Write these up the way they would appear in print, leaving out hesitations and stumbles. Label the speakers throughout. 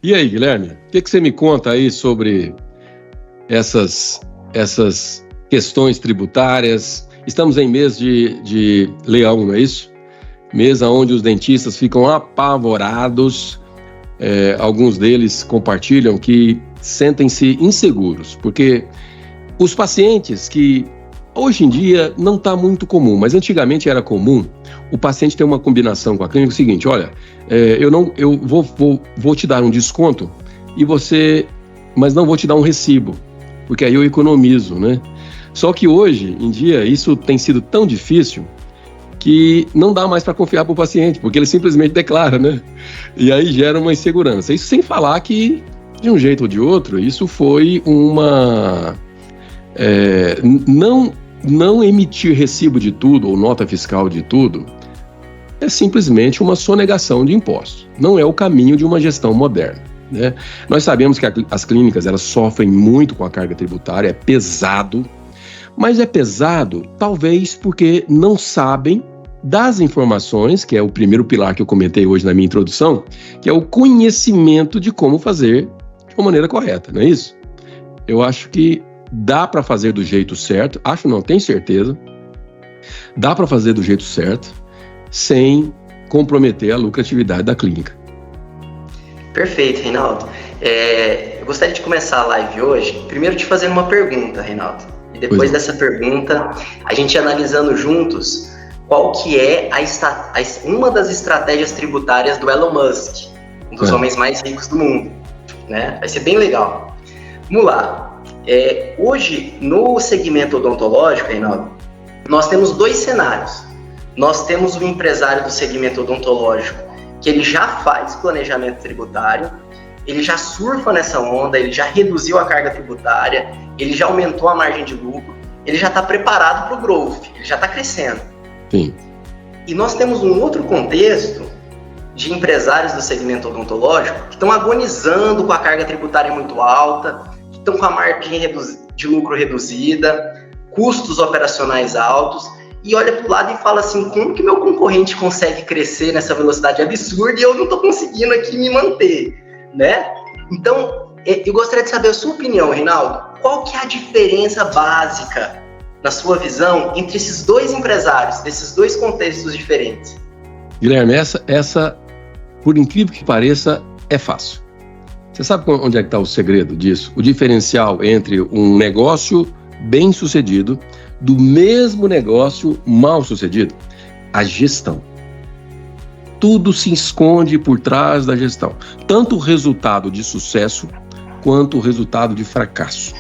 Speaker 1: E aí, Guilherme, o que você me conta aí sobre essas questões tributárias? Estamos em mês de leão, não é isso? Mês onde os dentistas ficam apavorados. Alguns deles compartilham que sentem-se inseguros, porque os pacientes que hoje em dia não está muito comum, mas antigamente era comum, o paciente ter uma combinação com a clínica, o seguinte: olha, eu vou te dar um desconto mas não vou te dar um recibo, porque aí eu economizo, né? Só que hoje em dia isso tem sido tão difícil que não dá mais para confiar para o paciente, porque ele simplesmente declara, né? E aí gera uma insegurança. Isso sem falar que, de um jeito ou de outro, isso foi não emitir recibo de tudo ou nota fiscal de tudo é simplesmente uma sonegação de impostos. Não é o caminho de uma gestão moderna, né? Nós sabemos que as clínicas elas sofrem muito com a carga tributária, é pesado, mas é pesado talvez porque não sabem das informações, que é o primeiro pilar que eu comentei hoje na minha introdução, que é o conhecimento de como fazer de uma maneira correta, não é isso? Eu acho que dá para fazer do jeito certo, tenho certeza, dá para fazer do jeito certo, sem comprometer a lucratividade da clínica.
Speaker 2: Perfeito, Reinaldo. Eu gostaria de começar a live hoje, primeiro te fazendo uma pergunta, Reinaldo. E depois dessa pergunta, a gente analisando juntos qual que é uma das estratégias tributárias do Elon Musk, um dos homens mais ricos do mundo, né? Vai ser bem legal. Vamos lá. Hoje, no segmento odontológico, Reinaldo, nós temos dois cenários. Nós temos o empresário do segmento odontológico, que ele já faz planejamento tributário, ele já surfa nessa onda, ele já reduziu a carga tributária, ele já aumentou a margem de lucro, ele já está preparado para o growth, ele já está crescendo.
Speaker 1: Sim.
Speaker 2: E nós temos um outro contexto de empresários do segmento odontológico que estão agonizando com a carga tributária muito alta, que estão com a margem de lucro reduzida, custos operacionais altos, e olha para o lado e fala assim: como que meu concorrente consegue crescer nessa velocidade absurda e eu não estou conseguindo aqui me manter, né? Então, eu gostaria de saber a sua opinião, Reinaldo. Qual que é a diferença básica, na sua visão, entre esses dois empresários, desses dois contextos diferentes?
Speaker 1: Guilherme, essa, por incrível que pareça, é fácil. Você sabe onde é que está o segredo disso? O diferencial entre um negócio bem sucedido do mesmo negócio mal sucedido? A gestão. Tudo se esconde por trás da gestão. Tanto o resultado de sucesso quanto o resultado de fracasso.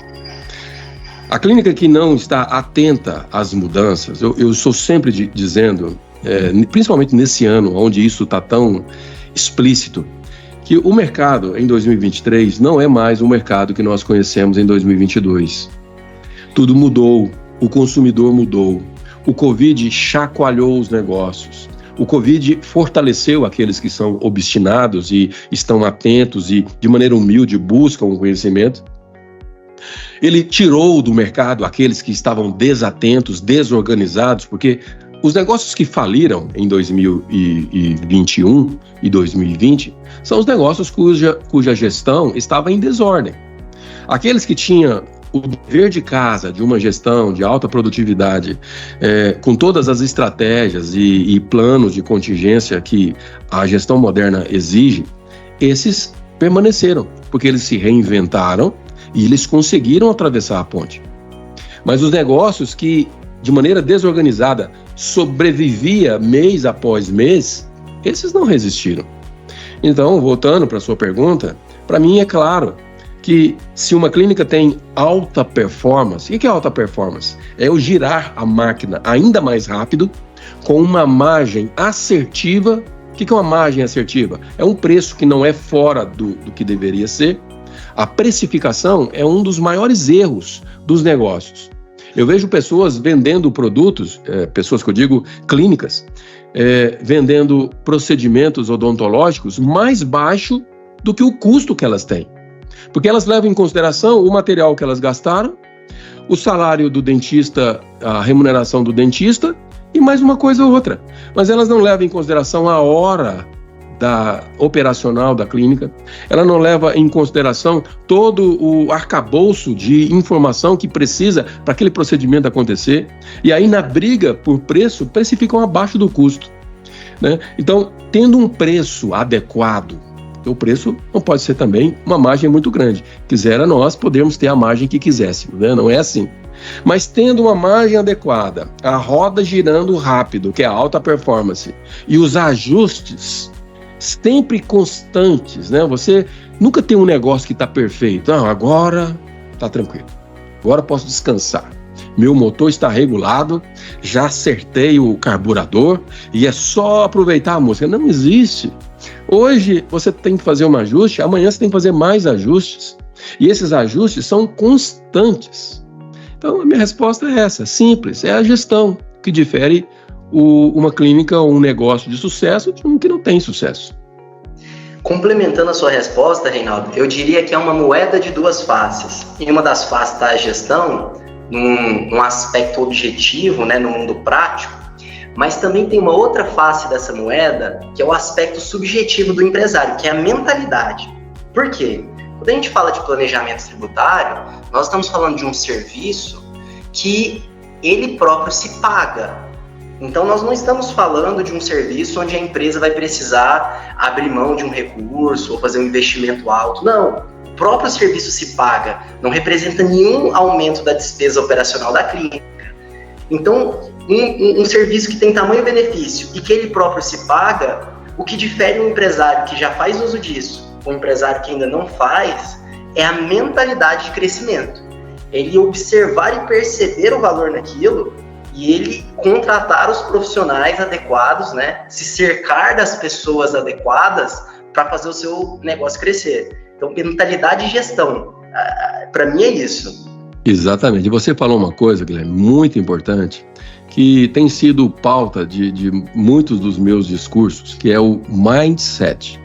Speaker 1: A clínica que não está atenta às mudanças, eu estou sempre dizendo, principalmente nesse ano, onde isso está tão explícito, que o mercado em 2023 não é mais o mercado que nós conhecemos em 2022. Tudo mudou, o consumidor mudou, o Covid chacoalhou os negócios, o Covid fortaleceu aqueles que são obstinados e estão atentos e de maneira humilde buscam o conhecimento. Ele tirou do mercado aqueles que estavam desatentos, desorganizados, porque os negócios que faliram em 2021 e 2020 são os negócios cuja gestão estava em desordem. Aqueles que tinham o dever de casa de uma gestão de alta produtividade, com todas as estratégias e planos de contingência que a gestão moderna exige, esses permaneceram, porque eles se reinventaram e eles conseguiram atravessar a ponte. Mas os negócios que, de maneira desorganizada, sobrevivia mês após mês, esses não resistiram. Então, voltando para a sua pergunta, para mim é claro que se uma clínica tem alta performance, o que é alta performance? É eu girar a máquina ainda mais rápido, com uma margem assertiva. O que é uma margem assertiva? É um preço que não é fora do que deveria ser. A precificação é um dos maiores erros dos negócios. Eu vejo pessoas vendendo produtos, pessoas que eu digo clínicas, vendendo procedimentos odontológicos mais baixo do que o custo que elas têm. Porque elas levam em consideração o material que elas gastaram, o salário do dentista, a remuneração do dentista e mais uma coisa ou outra. Mas elas não levam em consideração a hora operacional da clínica, ela não leva em consideração todo o arcabouço de informação que precisa para aquele procedimento acontecer, e aí na briga por preço, precificam abaixo do custo, né? Então, tendo um preço adequado, o preço não pode ser também uma margem muito grande. Quisera nós podermos ter a margem que quiséssemos, né? Não é assim. Mas tendo uma margem adequada, a roda girando rápido, que é a alta performance, e os ajustes sempre constantes, né? Você nunca tem um negócio que está perfeito. Não, agora está tranquilo. Agora posso descansar. Meu motor está regulado, já acertei o carburador e é só aproveitar a música. Não existe. Hoje você tem que fazer um ajuste, amanhã você tem que fazer mais ajustes. E esses ajustes são constantes. Então, a minha resposta é essa, simples, é a gestão que difere uma clínica ou um negócio de sucesso de um que não tem sucesso.
Speaker 2: Complementando a sua resposta, Reinaldo, eu diria que é uma moeda de duas faces. Em uma das faces está a gestão, num aspecto objetivo, né, no mundo prático, mas também tem uma outra face dessa moeda, que é o aspecto subjetivo do empresário, que é a mentalidade. Por quê? Quando a gente fala de planejamento tributário, nós estamos falando de um serviço que ele próprio se paga. Então, nós não estamos falando de um serviço onde a empresa vai precisar abrir mão de um recurso ou fazer um investimento alto. Não, o próprio serviço se paga, não representa nenhum aumento da despesa operacional da clínica. Então, um serviço que tem tamanho benefício e que ele próprio se paga, o que difere um empresário que já faz uso disso um empresário que ainda não faz, é a mentalidade de crescimento. Ele observar e perceber o valor naquilo e ele contratar os profissionais adequados, né? Se cercar das pessoas adequadas para fazer o seu negócio crescer. Então, mentalidade e gestão, para mim é isso.
Speaker 1: Exatamente. E você falou uma coisa, Guilherme, muito importante, que tem sido pauta de muitos dos meus discursos, que é o mindset.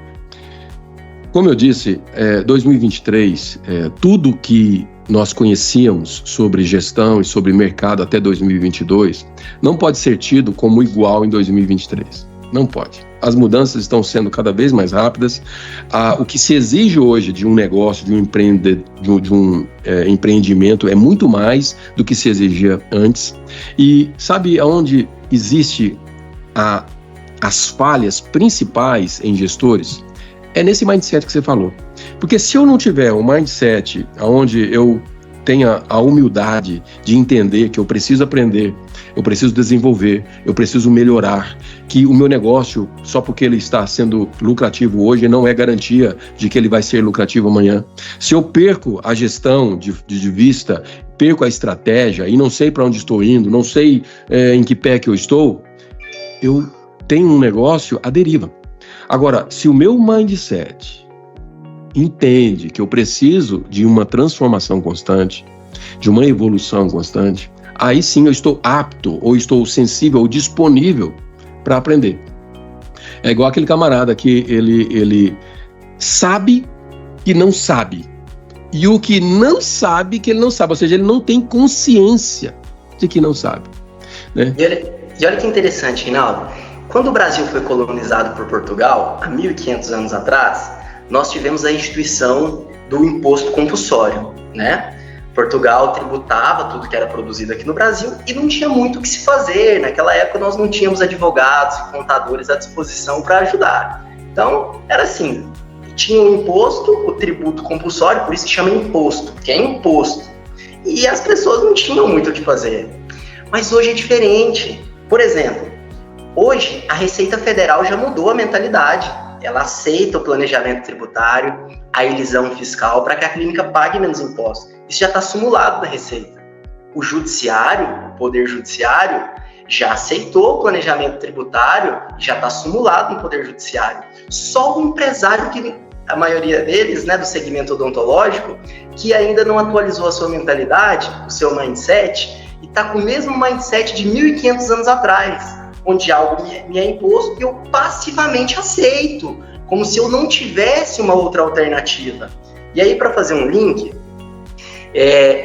Speaker 1: Como eu disse, 2023, tudo que nós conhecíamos sobre gestão e sobre mercado até 2022 não pode ser tido como igual em 2023. Não pode. As mudanças estão sendo cada vez mais rápidas. O que se exige hoje de um negócio, de um empreendimento é muito mais do que se exigia antes. E sabe aonde existe as falhas principais em gestores? É nesse mindset que você falou. Porque se eu não tiver um mindset onde eu tenha a humildade de entender que eu preciso aprender, eu preciso desenvolver, eu preciso melhorar, que o meu negócio, só porque ele está sendo lucrativo hoje, não é garantia de que ele vai ser lucrativo amanhã. Se eu perco a gestão de vista, perco a estratégia e não sei para onde estou indo, não sei em que pé que eu estou, eu tenho um negócio à deriva. Agora, se o meu mindset entende que eu preciso de uma transformação constante, de uma evolução constante, aí sim eu estou apto, ou estou sensível, ou disponível para aprender. É igual aquele camarada que ele sabe que não sabe, e o que não sabe que ele não sabe, ou seja, ele não tem consciência de que não sabe, né?
Speaker 2: E olha que interessante, Reinaldo. Quando o Brasil foi colonizado por Portugal, há 1.500 anos atrás, nós tivemos a instituição do imposto compulsório, né? Portugal tributava tudo que era produzido aqui no Brasil e não tinha muito o que se fazer. Naquela época nós não tínhamos advogados e contadores à disposição para ajudar. Então, era assim, tinha o imposto, o tributo compulsório, por isso que chama imposto, que é imposto. E as pessoas não tinham muito o que fazer. Mas hoje é diferente. Por exemplo, hoje a Receita Federal já mudou a mentalidade. Ela aceita o planejamento tributário, a elisão fiscal, para que a clínica pague menos impostos. Isso já está simulado na Receita. O Judiciário, o Poder Judiciário, já aceitou o planejamento tributário, já está simulado no Poder Judiciário. Só o empresário, que a maioria deles, né, do segmento odontológico, que ainda não atualizou a sua mentalidade, o seu mindset, e está com o mesmo mindset de 1.500 anos atrás, onde algo me é imposto e eu passivamente aceito, como se eu não tivesse uma outra alternativa. E aí, para fazer um link,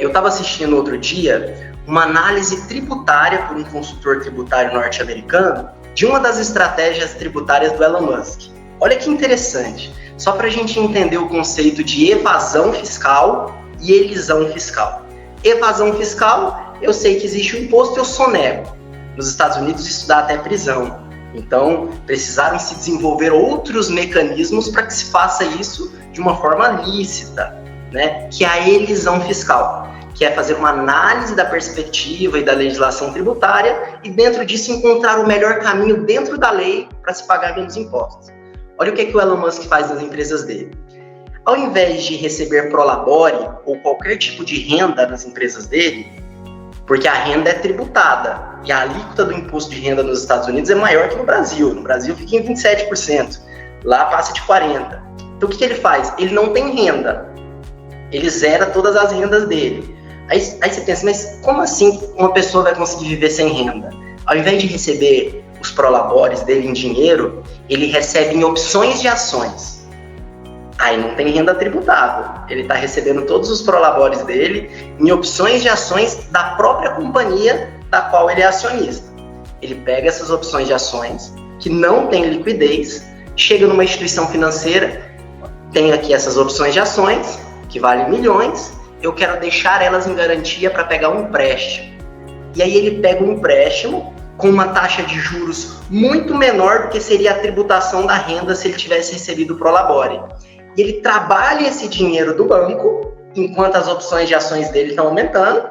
Speaker 2: eu estava assistindo outro dia uma análise tributária por um consultor tributário norte-americano de uma das estratégias tributárias do Elon Musk. Olha que interessante. Só para a gente entender o conceito de evasão fiscal e elisão fiscal. Evasão fiscal, eu sei que existe um imposto, eu sonego. Nos Estados Unidos isso dá até prisão. Então, precisaram se desenvolver outros mecanismos para que se faça isso de uma forma lícita, né? Que é a elisão fiscal, que é fazer uma análise da perspectiva e da legislação tributária e dentro disso encontrar o melhor caminho dentro da lei para se pagar menos impostos. Olha o que o Elon Musk faz nas empresas dele. Ao invés de receber prolabore ou qualquer tipo de renda nas empresas dele, porque a renda é tributada e a alíquota do imposto de renda nos Estados Unidos é maior que no Brasil. No Brasil fica em 27%, lá passa de 40%. Então o que ele faz? Ele não tem renda, ele zera todas as rendas dele. Aí você pensa, mas como assim uma pessoa vai conseguir viver sem renda? Ao invés de receber os prolabores dele em dinheiro, ele recebe em opções de ações. Aí não tem renda tributável. Ele está recebendo todos os prolabores dele em opções de ações da própria companhia da qual ele é acionista. Ele pega essas opções de ações que não têm liquidez, chega numa instituição financeira, tem aqui essas opções de ações que valem milhões, eu quero deixar elas em garantia para pegar um empréstimo. E aí ele pega um empréstimo com uma taxa de juros muito menor do que seria a tributação da renda se ele tivesse recebido o prolabore. E ele trabalha esse dinheiro do banco, enquanto as opções de ações dele estão aumentando.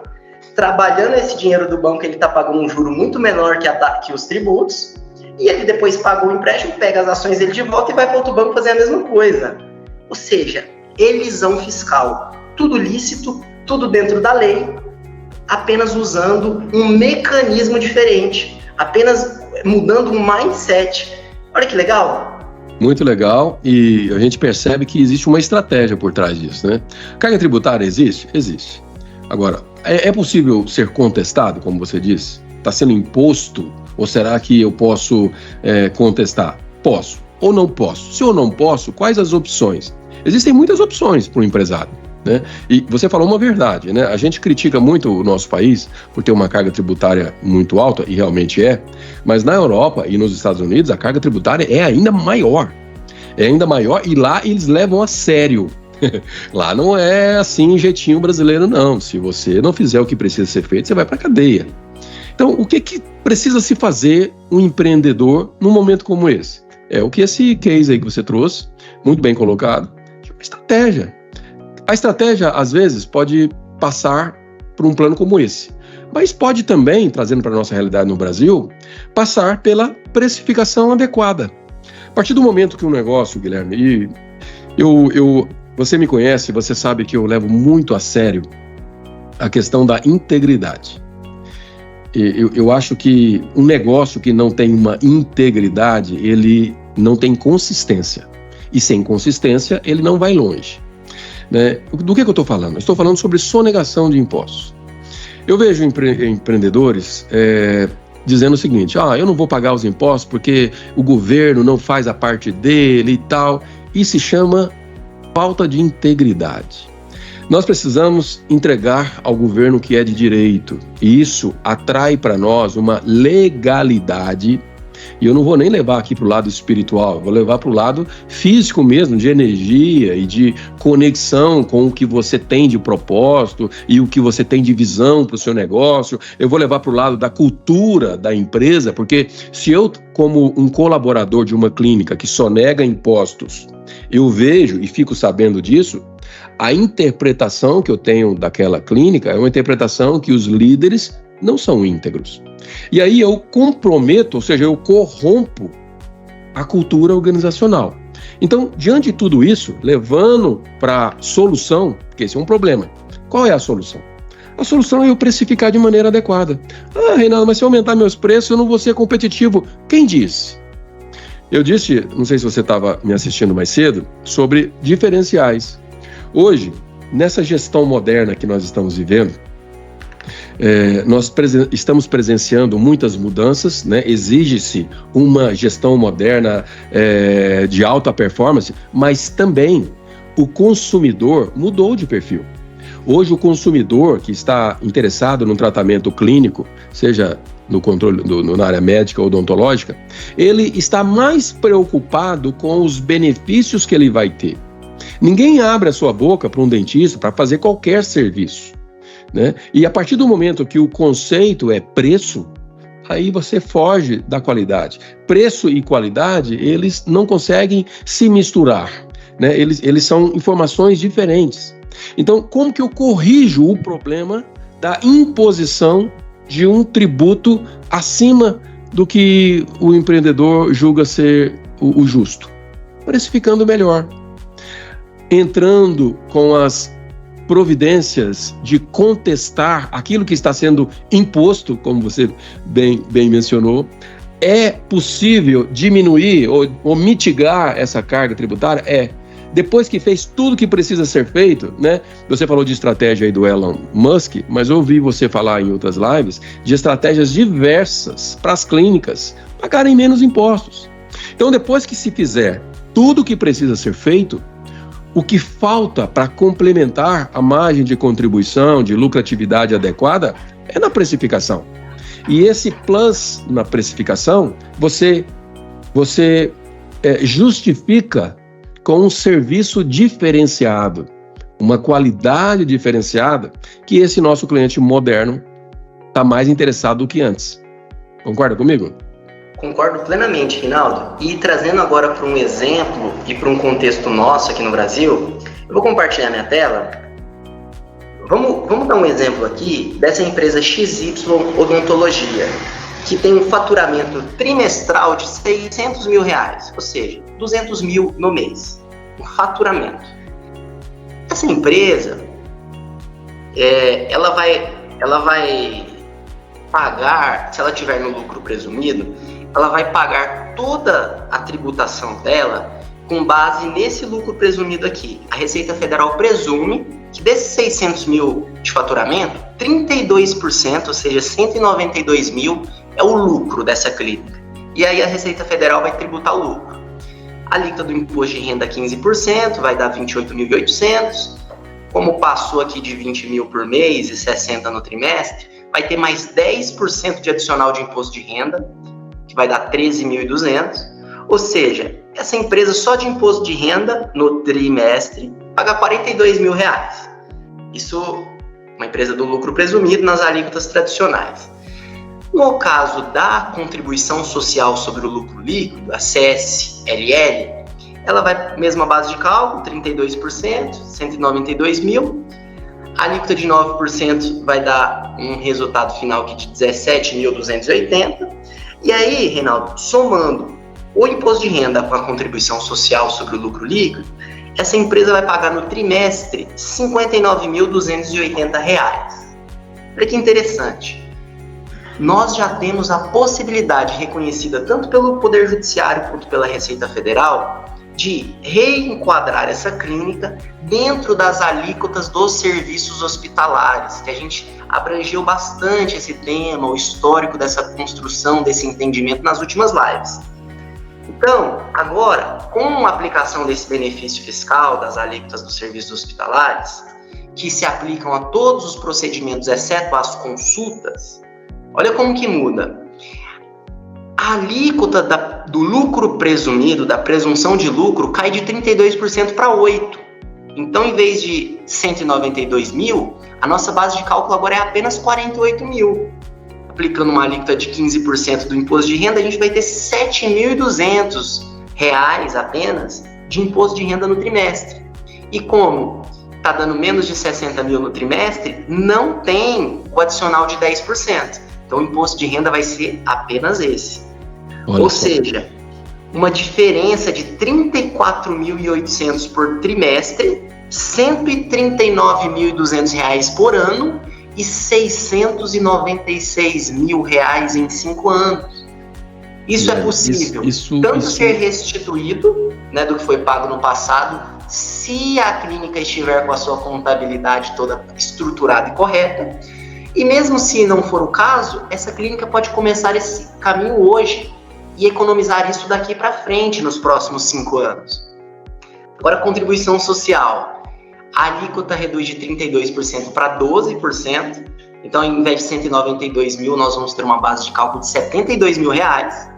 Speaker 2: Trabalhando esse dinheiro do banco, ele está pagando um juro muito menor que os tributos. E ele depois paga o empréstimo, pega as ações dele de volta e vai para outro banco fazer a mesma coisa. Ou seja, elisão fiscal. Tudo lícito, tudo dentro da lei, apenas usando um mecanismo diferente. Apenas mudando um mindset. Olha que legal.
Speaker 1: Muito legal, e a gente percebe que existe uma estratégia por trás disso, né? Carga tributária existe? Existe. Agora, é possível ser contestado, como você disse? Está sendo imposto? Ou será que eu posso contestar? Posso ou não posso? Se eu não posso, quais as opções? Existem muitas opções para o empresário, né? E você falou uma verdade, né? A gente critica muito o nosso país por ter uma carga tributária muito alta, e realmente é, mas na Europa e nos Estados Unidos a carga tributária é ainda maior. É ainda maior, e lá eles levam a sério. Lá não é assim jeitinho brasileiro, não. Se você não fizer o que precisa ser feito, você vai para a cadeia. Então, o que precisa se fazer um empreendedor num momento como esse? É o que esse case aí que você trouxe, muito bem colocado, é uma estratégia. A estratégia, às vezes, pode passar por um plano como esse, mas pode também, trazendo para a nossa realidade no Brasil, passar pela precificação adequada. A partir do momento que um negócio, Guilherme, você me conhece, você sabe que eu levo muito a sério a questão da integridade. Eu acho que um negócio que não tem uma integridade, ele não tem consistência. E sem consistência, ele não vai longe. Né? Do que eu estou falando? Eu estou falando sobre sonegação de impostos. Eu vejo empreendedores dizendo o seguinte: eu não vou pagar os impostos porque o governo não faz a parte dele e tal. Isso se chama falta de integridade. Nós precisamos entregar ao governo o que é de direito, e isso atrai para nós uma legalidade. E eu não vou nem levar aqui para o lado espiritual, eu vou levar para o lado físico mesmo, de energia e de conexão com o que você tem de propósito e o que você tem de visão para o seu negócio. Eu vou levar para o lado da cultura da empresa, porque se eu, como um colaborador de uma clínica que sonega impostos, eu vejo e fico sabendo disso, a interpretação que eu tenho daquela clínica é uma interpretação que os líderes não são íntegros. E aí eu comprometo, ou seja, eu corrompo a cultura organizacional. Então, diante de tudo isso, levando para a solução, porque esse é um problema, qual é a solução? A solução é eu precificar de maneira adequada. Reinaldo, mas se eu aumentar meus preços, eu não vou ser competitivo. Quem disse? Eu disse, não sei se você estava me assistindo mais cedo, sobre diferenciais. Hoje, nessa gestão moderna que nós estamos vivendo, nós estamos presenciando muitas mudanças, né? Exige-se uma gestão moderna de alta performance, mas também o consumidor mudou de perfil. Hoje o consumidor que está interessado no tratamento clínico, seja no controle, na área médica ou odontológica, ele está mais preocupado com os benefícios que ele vai ter. Ninguém abre a sua boca para um dentista para fazer qualquer serviço, né? E a partir do momento que o conceito é preço, aí você foge da qualidade. Preço e qualidade, eles não conseguem se misturar, né? Eles são informações diferentes. Então, como que eu corrijo o problema da imposição de um tributo acima do que o empreendedor julga ser o justo? Precificando melhor, entrando com as providências de contestar aquilo que está sendo imposto, como você bem mencionou. É possível diminuir ou mitigar essa carga tributária? Depois que fez tudo que precisa ser feito, né? Você falou de estratégia aí do Elon Musk, mas eu ouvi você falar em outras lives de estratégias diversas para as clínicas pagarem menos impostos. Então, depois que se fizer tudo o que precisa ser feito, o que falta para complementar a margem de contribuição, de lucratividade adequada, é na precificação. E esse plus na precificação, você justifica com um serviço diferenciado, uma qualidade diferenciada, que esse nosso cliente moderno está mais interessado do que antes. Concorda comigo?
Speaker 2: Concordo plenamente, Rinaldo. E trazendo agora para um exemplo e para um contexto nosso aqui no Brasil, eu vou compartilhar minha tela. Vamos dar um exemplo aqui dessa empresa XY Odontologia, que tem um faturamento trimestral de R$600 mil, ou seja, 200 mil no mês, um faturamento. Essa empresa, ela vai pagar, se ela tiver no lucro presumido, ela vai pagar toda a tributação dela com base nesse lucro presumido aqui. A Receita Federal presume que desses 600 mil de faturamento, 32%, ou seja, 192 mil, é o lucro dessa clínica. E aí a Receita Federal vai tributar o lucro. A alíquota do imposto de renda 15%, vai dar 28.800. Como passou aqui de 20 mil por mês e 60 no trimestre, vai ter mais 10% de adicional de imposto de renda, que vai dar 13.200. Ou seja, essa empresa só de imposto de renda no trimestre paga R$42 mil. Isso, uma empresa do lucro presumido nas alíquotas tradicionais. No caso da contribuição social sobre o lucro líquido, a CSLL, ela vai mesma base de cálculo, 32%, 192 mil. A alíquota de 9% vai dar um resultado final aqui de 17.280. E aí, Reinaldo, somando o imposto de renda com a contribuição social sobre o lucro líquido, essa empresa vai pagar no trimestre R$ 59.280. Olha que interessante. Nós já temos a possibilidade reconhecida tanto pelo Poder Judiciário quanto pela Receita Federal de reenquadrar essa clínica dentro das alíquotas dos serviços hospitalares, que a gente abrangeu bastante esse tema, o histórico dessa construção, desse entendimento nas últimas lives. Então, agora, com a aplicação desse benefício fiscal das alíquotas dos serviços hospitalares, que se aplicam a todos os procedimentos, exceto as consultas, olha como que muda. A alíquota do lucro presumido, da presunção de lucro, cai de 32% para 8%. Então, em vez de 192 mil, a nossa base de cálculo agora é apenas 48 mil. Aplicando uma alíquota de 15% do imposto de renda, a gente vai ter R$ 7.200 apenas de imposto de renda no trimestre. E como está dando menos de 60 mil no trimestre, não tem o adicional de 10%. Então, o imposto de renda vai ser apenas esse. Ou seja, uma diferença de R$ 34.800 por trimestre, R$ 139.200 por ano e R$ 696 mil em 5 anos. Isso é possível tanto ser restituído, né, do que foi pago no passado, se a clínica estiver com a sua contabilidade toda estruturada e correta, e mesmo se não for o caso, essa clínica pode começar esse caminho hoje e economizar isso daqui para frente nos próximos 5 anos. Agora, contribuição social. A alíquota reduz de 32% para 12%, Então, ao invés de 192 mil, nós vamos ter uma base de cálculo de 72 mil reais.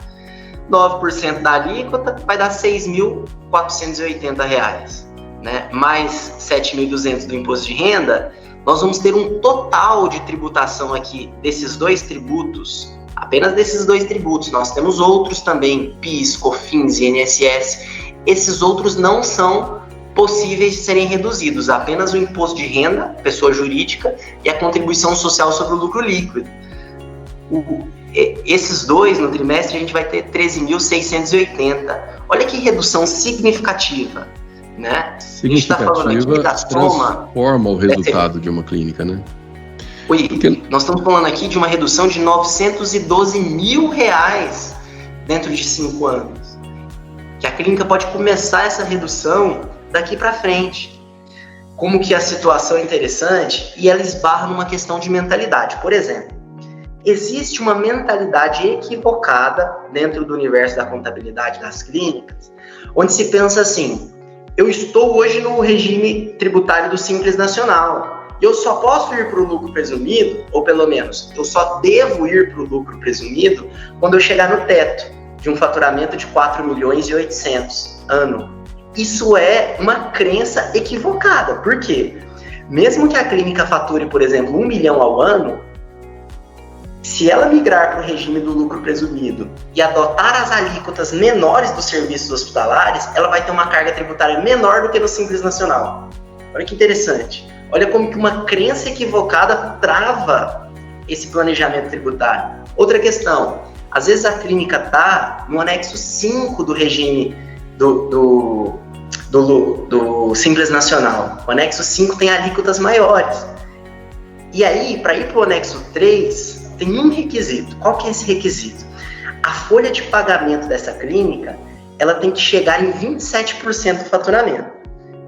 Speaker 2: 9% da alíquota vai dar 6.480 reais, né? Mais 7.200 do imposto de renda, nós vamos ter um total de tributação aqui desses dois tributos, apenas desses dois tributos. Nós temos outros também, PIS, COFINS e INSS. Esses outros não são possíveis de serem reduzidos, apenas o imposto de renda, pessoa jurídica, e a contribuição social sobre o lucro líquido. Esses dois, no trimestre, a gente vai ter 13.680. Olha que redução significativa, né?
Speaker 1: A gente está falando aqui da soma... Transforma o resultado de uma clínica, né?
Speaker 2: Nós estamos falando aqui de uma redução de 912 mil reais dentro de 5 anos. Que a clínica pode começar essa redução daqui para frente. Como que a situação é interessante e ela esbarra numa questão de mentalidade. Por exemplo, existe uma mentalidade equivocada dentro do universo da contabilidade das clínicas, onde se pensa assim: eu estou hoje no regime tributário do Simples Nacional, eu só posso ir para o lucro presumido, ou pelo menos, eu só devo ir para o lucro presumido quando eu chegar no teto de um faturamento de 4.800.000 ano. Isso é uma crença equivocada. Por quê? Mesmo que a clínica fature, por exemplo, 1 milhão ao ano, se ela migrar para o regime do lucro presumido e adotar as alíquotas menores dos serviços hospitalares, ela vai ter uma carga tributária menor do que no Simples Nacional. Olha que interessante. Olha como que uma crença equivocada trava esse planejamento tributário. Outra questão, às vezes a clínica está no anexo 5 do regime do Simples Nacional. O anexo 5 tem alíquotas maiores. E aí, para ir para o anexo 3, tem um requisito. Qual que é esse requisito? A folha de pagamento dessa clínica, ela tem que chegar em 27% do faturamento.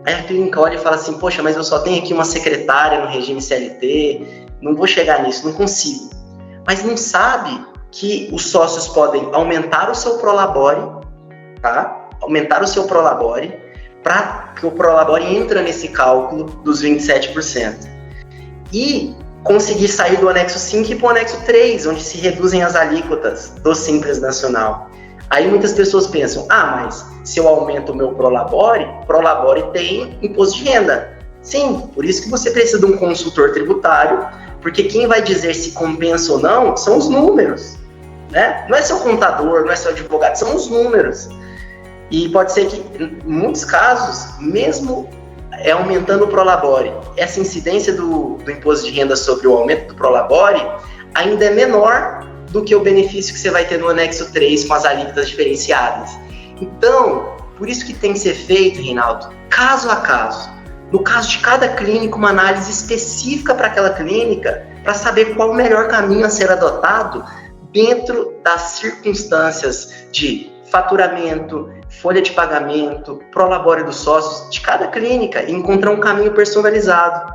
Speaker 2: Aí a clínica olha e fala assim: poxa, mas eu só tenho aqui uma secretária no regime CLT, não vou chegar nisso, não consigo. Mas não sabe que os sócios podem aumentar o seu prolabore, tá? Aumentar o seu prolabore, para que o prolabore entra nesse cálculo dos 27%. E conseguir sair do anexo 5 e para o anexo 3, onde se reduzem as alíquotas do Simples Nacional. Aí muitas pessoas pensam: mas se eu aumento o meu prolabore tem imposto de renda. Sim, por isso que você precisa de um consultor tributário, porque quem vai dizer se compensa ou não são os números, né? Não é seu contador, não é seu advogado, são os números. E pode ser que, em muitos casos, mesmo aumentando o prolabore, essa incidência do imposto de renda sobre o aumento do prolabore ainda é menor do que o benefício que você vai ter no anexo 3 com as alíquotas diferenciadas. Então, por isso que tem que ser feito, Reinaldo, caso a caso. No caso de cada clínica, uma análise específica para aquela clínica, para saber qual o melhor caminho a ser adotado dentro das circunstâncias de faturamento, folha de pagamento, prolabore dos sócios de cada clínica e encontrar um caminho personalizado.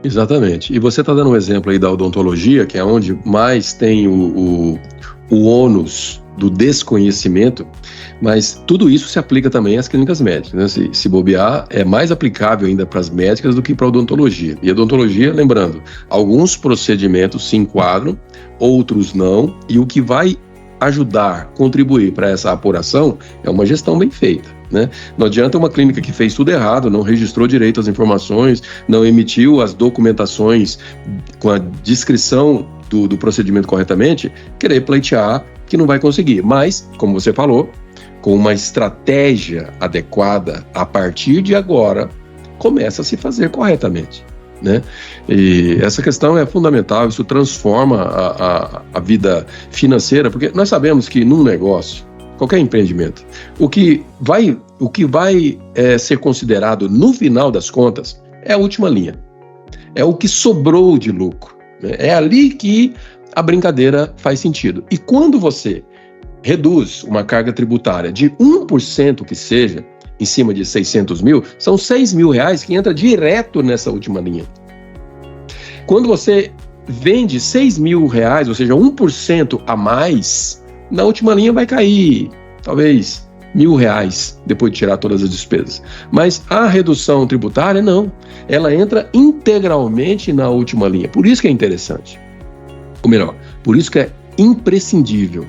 Speaker 1: Exatamente. E você está dando um exemplo aí da odontologia, que é onde mais tem o ônus do desconhecimento, mas tudo isso se aplica também às clínicas médicas, né? Se bobear, é mais aplicável ainda para as médicas do que para a odontologia. E a odontologia, lembrando, alguns procedimentos se enquadram, outros não, e o que vai ajudar, contribuir para essa apuração é uma gestão bem feita, né? Não adianta uma clínica que fez tudo errado, não registrou direito as informações, não emitiu as documentações com a descrição do procedimento corretamente, querer pleitear que não vai conseguir. Mas, como você falou, com uma estratégia adequada, a partir de agora, começa a se fazer corretamente, né? E essa questão é fundamental, isso transforma a vida financeira, porque nós sabemos que num negócio, qualquer empreendimento, o que vai ser considerado no final das contas é a última linha, é o que sobrou de lucro, né? É ali que a brincadeira faz sentido. E quando você reduz uma carga tributária de 1% que seja, em cima de 600 mil, são 6 mil reais que entra direto nessa última linha. Quando você vende 6 mil reais, ou seja, 1% a mais, na última linha vai cair, talvez, R$1.000 depois de tirar todas as despesas. Mas a redução tributária, não. Ela entra integralmente na última linha. Por isso que é interessante. Ou melhor, por isso que é imprescindível.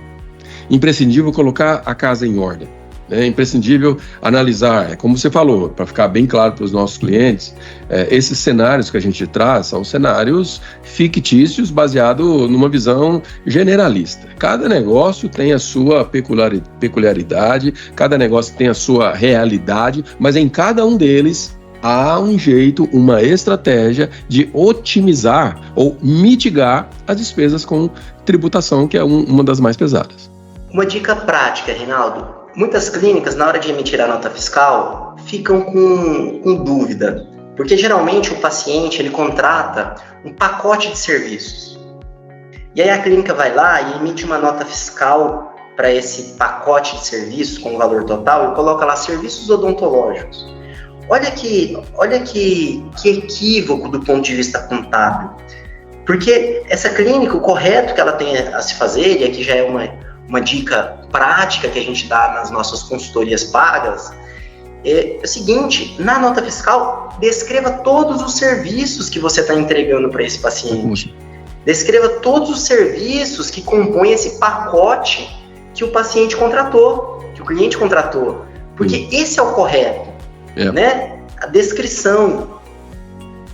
Speaker 1: Imprescindível colocar a casa em ordem. É imprescindível analisar, como você falou, para ficar bem claro para os nossos clientes, esses cenários que a gente traz são cenários fictícios baseados numa visão generalista. Cada negócio tem a sua peculiaridade, cada negócio tem a sua realidade, mas em cada um deles há um jeito, uma estratégia de otimizar ou mitigar as despesas com tributação, que é uma das mais pesadas.
Speaker 2: Uma dica prática, Reinaldo. Muitas clínicas, na hora de emitir a nota fiscal, ficam com dúvida, porque geralmente o paciente ele contrata um pacote de serviços. E aí a clínica vai lá e emite uma nota fiscal para esse pacote de serviços com o valor total e coloca lá serviços odontológicos. Olha que equívoco do ponto de vista contábil, porque essa clínica, o correto que ela tem a se fazer, e aqui já é uma dica prática que a gente dá nas nossas consultorias pagas, é o seguinte: na nota fiscal, descreva todos os serviços que você está entregando para esse paciente. Descreva todos os serviços que compõem esse pacote que o paciente contratou, que o cliente contratou. Porque esse é o correto, né? A descrição.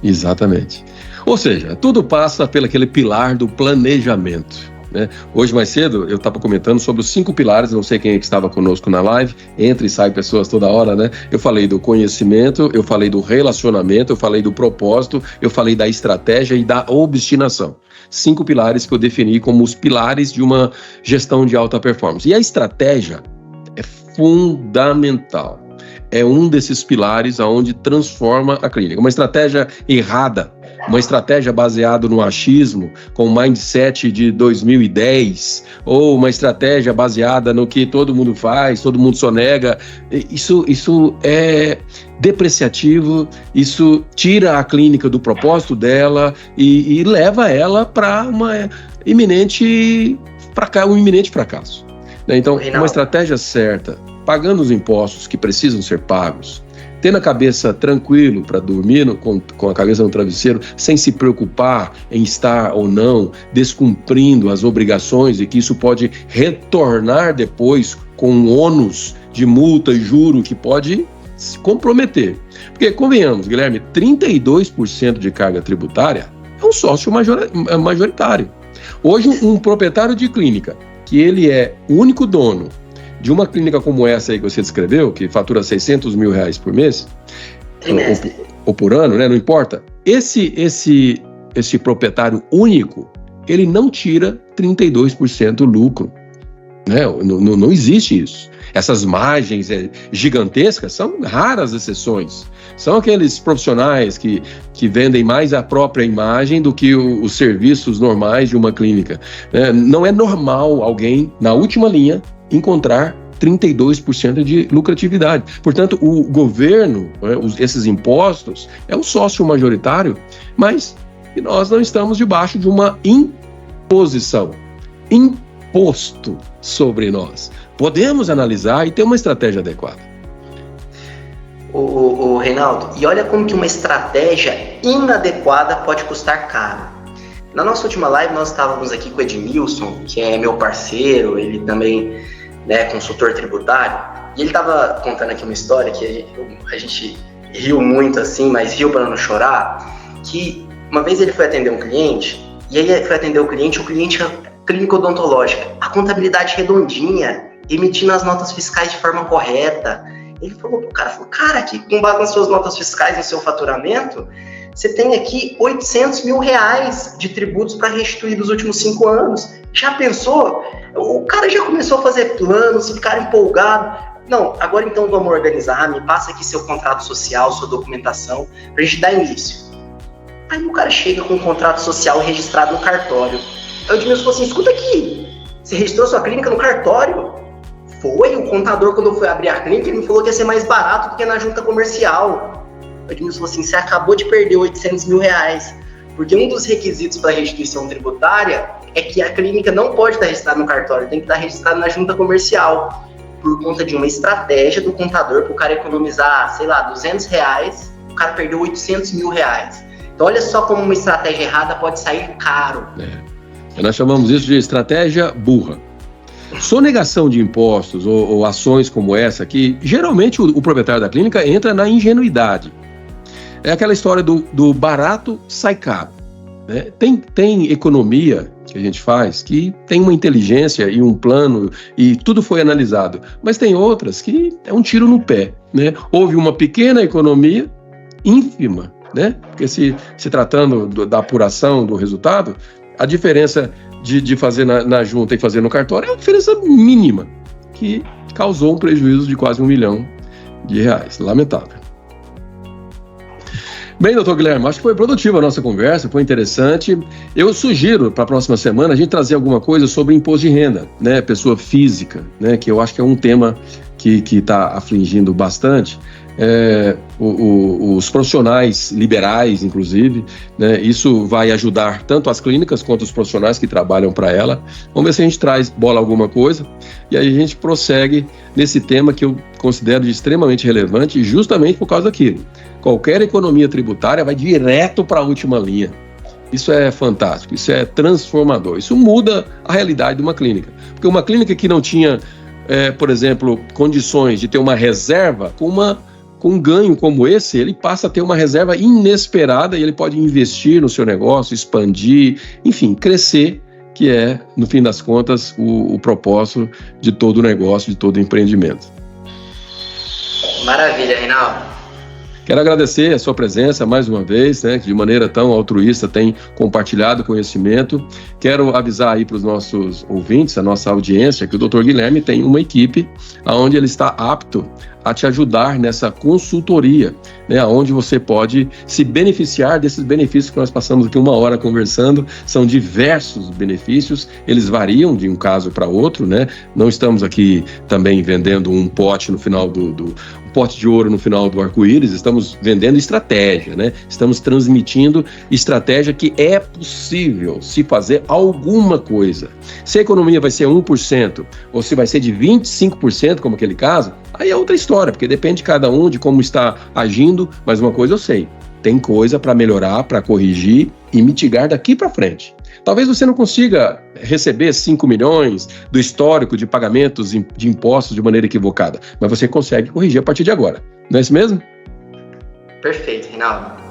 Speaker 1: Exatamente. Ou seja, tudo passa pelo aquele pilar do planejamento. Hoje mais cedo eu estava comentando sobre os 5 pilares, não sei quem é que estava conosco na live, entra e sai pessoas toda hora, né? Eu falei do conhecimento, eu falei do relacionamento, eu falei do propósito, eu falei da estratégia e da obstinação. 5 pilares que eu defini como os pilares de uma gestão de alta performance. E a estratégia é fundamental. É um desses pilares aonde transforma a clínica. Uma estratégia errada, uma estratégia baseada no achismo, com o mindset de 2010, ou uma estratégia baseada no que todo mundo faz, todo mundo sonega, isso é depreciativo, isso tira a clínica do propósito dela e leva ela para um iminente fracasso. Então, uma estratégia certa, pagando os impostos que precisam ser pagos, tendo a cabeça tranquilo para dormir com a cabeça no travesseiro, sem se preocupar em estar ou não descumprindo as obrigações e que isso pode retornar depois com um ônus de multa e juro que pode se comprometer. Porque, convenhamos, Guilherme, 32% de carga tributária é um sócio majoritário. Hoje, um proprietário de clínica, que ele é o único dono de uma clínica como essa aí que você descreveu, que fatura R$600 mil por mês, ou por ano, né? Não importa. Esse proprietário único, ele não tira 32% lucro. Né? Não existe isso. Essas margens gigantescas são raras exceções. São aqueles profissionais que vendem mais a própria imagem do que os serviços normais de uma clínica. Não é normal alguém, na última linha, encontrar 32% de lucratividade. Portanto, o governo, esses impostos, é um sócio majoritário, mas nós não estamos debaixo de uma imposição, imposto sobre nós. Podemos analisar e ter uma estratégia adequada.
Speaker 2: O Reinaldo, e olha como que uma estratégia inadequada pode custar caro. Na nossa última live, nós estávamos aqui com o Edmilson, que é meu parceiro, ele também é consultor tributário, e ele estava contando aqui uma história que a gente riu muito assim, mas riu para não chorar, que uma vez ele foi atender um cliente, e aí foi atender o cliente é clínica odontológica, a contabilidade redondinha, emitindo as notas fiscais de forma correta. Ele falou pro cara, que com base nas suas notas fiscais, no seu faturamento, você tem aqui R$800 mil de tributos para restituir dos últimos 5 anos. Já pensou? O cara já começou a fazer planos, ficar empolgado. Não, agora então vamos organizar, me passa aqui seu contrato social, sua documentação, para a gente dar início. Aí o cara chega com um contrato social registrado no cartório. Aí o Edmilson falou assim, escuta aqui, você registrou sua clínica no cartório? Foi, o contador, quando eu fui abrir a clínica, ele me falou que ia ser mais barato do que na junta comercial. O Edmilson falou assim, você acabou de perder R$800 mil, porque um dos requisitos para restituição tributária é que a clínica não pode estar registrada no cartório, tem que estar registrada na junta comercial. por conta de uma estratégia do contador para o cara economizar, sei lá, R$200, o cara perdeu R$800 mil. Então olha só como uma estratégia errada pode sair caro.
Speaker 1: Nós chamamos isso de estratégia burra. Sonegação de impostos ou ações como essa aqui, geralmente o proprietário da clínica entra na ingenuidade. É aquela história do barato sai caro, né? Tem economia que a gente faz que tem uma inteligência e um plano e tudo foi analisado, mas tem outras que é um tiro no pé, né? Houve uma pequena economia ínfima, né? Porque se tratando da apuração do resultado, a diferença de fazer na junta e fazer no cartório é uma diferença mínima, que causou um prejuízo de quase R$1 milhão. Lamentável. Bem, doutor Guilherme, acho que foi produtiva a nossa conversa, foi interessante. Eu sugiro para a próxima semana a gente trazer alguma coisa sobre imposto de renda, né? Pessoa física, né? Que eu acho que é um tema que está afligindo bastante. Os profissionais liberais, inclusive, né? Isso vai ajudar tanto as clínicas quanto os profissionais que trabalham para ela. Vamos ver se a gente bola alguma coisa e aí a gente prossegue nesse tema que eu considero de extremamente relevante, justamente por causa daquilo. Qualquer economia tributária vai direto para a última linha. Isso é fantástico, isso é transformador, isso muda a realidade de uma clínica. Porque uma clínica que não tinha, por exemplo, condições de ter uma reserva, com um ganho como esse, ele passa a ter uma reserva inesperada e ele pode investir no seu negócio, expandir, enfim, crescer, que é, no fim das contas, o propósito de todo o negócio, de todo o empreendimento.
Speaker 2: Maravilha, Reinaldo.
Speaker 1: Quero agradecer a sua presença mais uma vez, né, que de maneira tão altruísta tem compartilhado conhecimento. Quero avisar aí para os nossos ouvintes, a nossa audiência, que o Dr. Guilherme tem uma equipe onde ele está apto a te ajudar nessa consultoria, né, onde você pode se beneficiar desses benefícios que nós passamos aqui 1 hora conversando. São diversos benefícios, eles variam de um caso para outro, né? Não estamos aqui também vendendo um pote no final pote de ouro no final do arco-íris, estamos vendendo estratégia, né? Estamos transmitindo estratégia que é possível se fazer alguma coisa. Se a economia vai ser 1% ou se vai ser de 25%, como aquele caso, aí é outra história, porque depende de cada um, de como está agindo, mas uma coisa eu sei, tem coisa para melhorar, para corrigir e mitigar daqui para frente. Talvez você não consiga receber 5 milhões do histórico de pagamentos de impostos de maneira equivocada, mas você consegue corrigir a partir de agora. Não é isso mesmo?
Speaker 2: Perfeito, Reinaldo.